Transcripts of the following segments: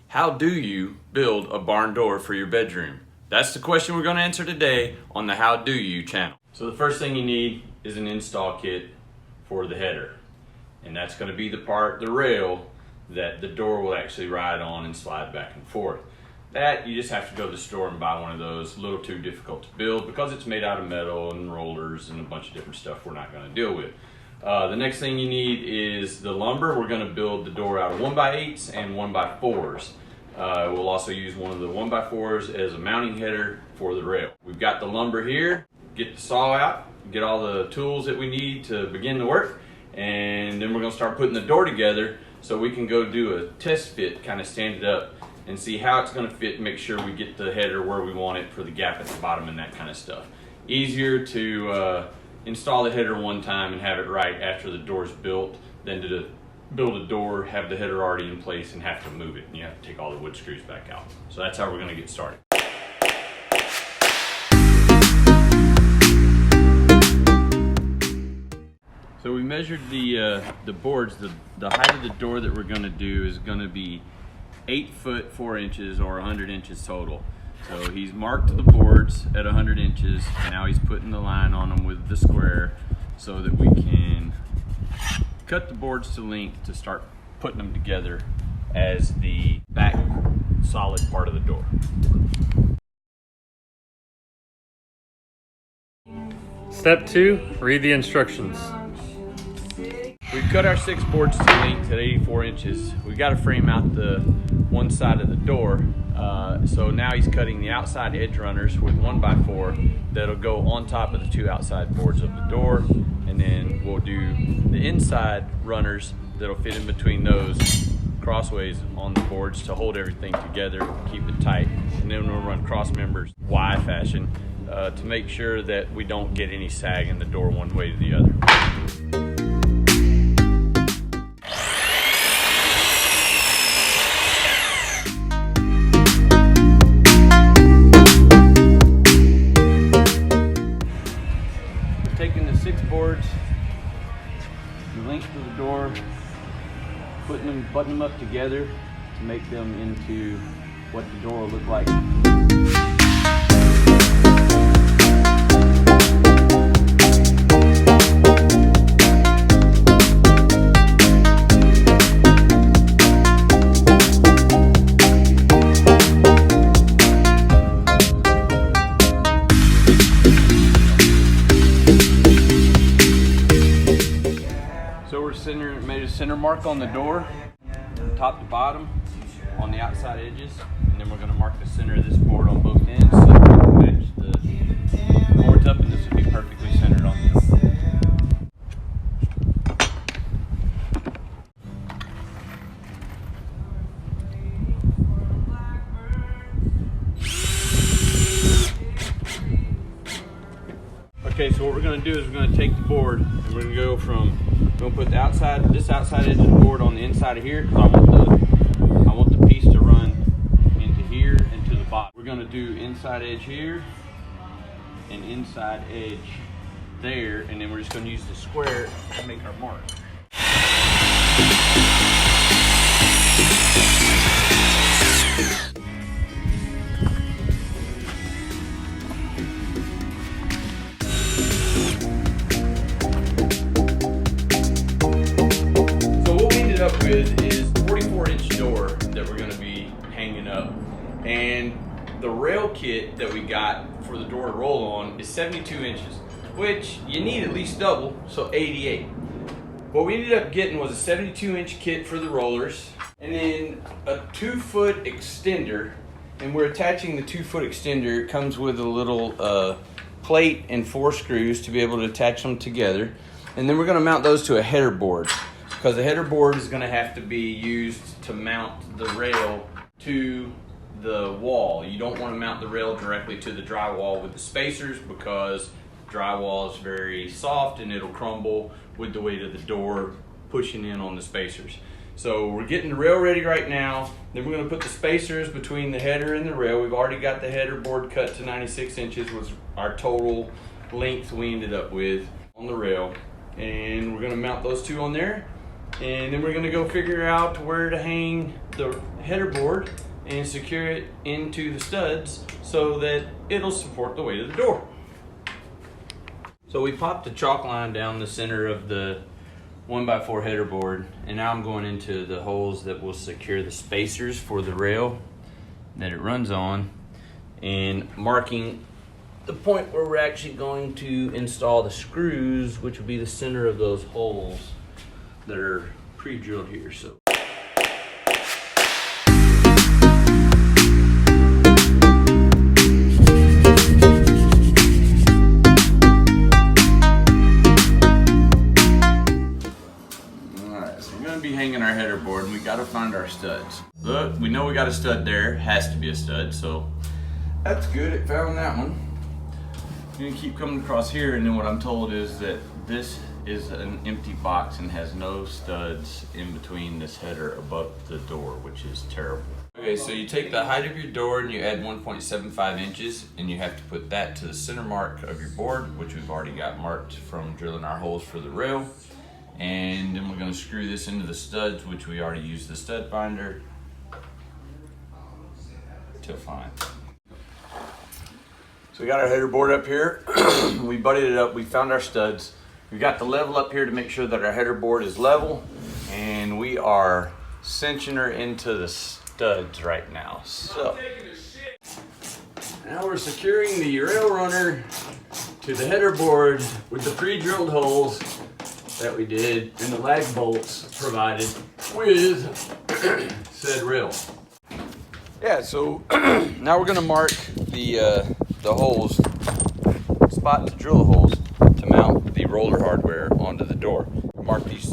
How do you build a barn door for your bedroom? That's the question we're going to answer today on the How Do You channel. So the first thing you need is an install kit for the header. And that's going to be the rail that the door will actually ride on and slide back and forth. That, you just have to go to the store and buy one of those. A little too difficult to build because it's made out of metal and rollers and a bunch of different stuff we're not going to deal with. The next thing you need is the lumber. We're going to build the door out of 1x8s and 1x4s. We'll also use one of the 1x4s as a mounting header for the rail. We've got the lumber here. Get the saw out, get all the tools that we need to begin the work, and then we're going to start putting the door together so we can go do a test fit, kind of stand it up and see how it's going to fit and make sure we get the header where we want it for the gap at the bottom and that kind of stuff. Easier to install the header one time and have it right after the door's built than to build a door, have the header already in place and have to move it and you have to take all the wood screws back out. So that's how we're going to get started. So we measured the boards. The height of the door that we're going to do is going to be 8 foot 4 inches or 100 inches total. So he's marked the boards at 100 inches. And now he's putting the line on them with the square so that we can cut the boards to length to start putting them together as the back solid part of the door. Step 2, read the instructions. We've cut our 6 boards to length at 84 inches. We got to frame out the one side of the door. So now he's cutting the outside edge runners with 1x4 that'll go on top of the 2 outside boards of the door. And then we'll do the inside runners that'll fit in between those crossways on the boards to hold everything together, keep it tight. And then we'll run cross members Y fashion to make sure that we don't get any sag in the door one way to the other. Taking the 6 boards, the length of the door, buttoning them up together to make them into what the door will look like. Made a center mark on the door, top to bottom, on the outside edges, and then we're going to mark the center of this board on both ends so that we can match the boards up, and this will be perfectly centered on the door. Okay, so what we're going to do is we're going to take the board and we're going to go from, we're going to put this outside edge of the board on the inside of here because I want the piece to run into here and to the bottom. We're going to do inside edge here and inside edge there, and then we're just going to use the square to make our mark. With is the 44-inch door that we're going to be hanging up, and the rail kit that we got for the door to roll on is 72 inches, which you need at least double, so 88. What we ended up getting was a 72-inch kit for the rollers, and then a 2-foot extender, and we're attaching the 2-foot extender. It comes with a little plate and 4 screws to be able to attach them together, and then we're going to mount those to a header board, because the header board is going to have to be used to mount the rail to the wall. You don't want to mount the rail directly to the drywall with the spacers because drywall is very soft and it'll crumble with the weight of the door pushing in on the spacers. So we're getting the rail ready right now. Then we're going to put the spacers between the header and the rail. We've already got the header board cut to 96 inches was our total length we ended up with on the rail. And we're going to mount those two on there. And then we're going to go figure out where to hang the header board and secure it into the studs so that it'll support the weight of the door. So we popped the chalk line down the center of the 1x4 header board, and now I'm going into the holes that will secure the spacers for the rail that it runs on, and marking the point where we're actually going to install the screws, which will be the center of those holes that are pre-drilled here. So be hanging our header board, and we got to find our studs. Look, we know we got a stud there. Has to be a stud, so that's good. It found that one. I'm gonna keep coming across here, and then what I'm told is that this is an empty box and has no studs in between this header above the door, which is terrible. Okay, so you take the height of your door and you add 1.75 inches, and you have to put that to the center mark of your board, which we've already got marked from drilling our holes for the rail. And then we're going to screw this into the studs, which we already used the stud finder to find. So we got our header board up here. We butted it up. We found our studs. We got the level up here to make sure that our header board is level. And we are cinching her into the studs right now. So now we're securing the rail runner to the header board with the pre-drilled holes that we did and the lag bolts provided with said rail. Yeah, so now we're gonna mark the holes, spot to drill the holes to mount the roller hardware onto the door. Mark these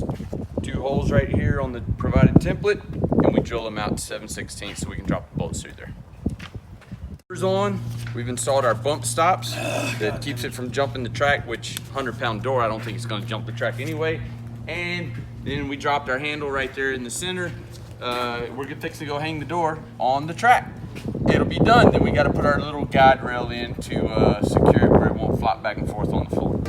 2 holes right here on the provided template, and we drill them out to 7/16 so we can drop the bolts through there. On, we've installed our bump stops that keeps it from jumping the track, which 100-pound door, I don't think it's going to jump the track anyway. And then we dropped our handle right there in the center. We're gonna fix to go hang the door on the track. It'll be done. Then we got to put our little guide rail in to secure it where it won't flop back and forth on the floor.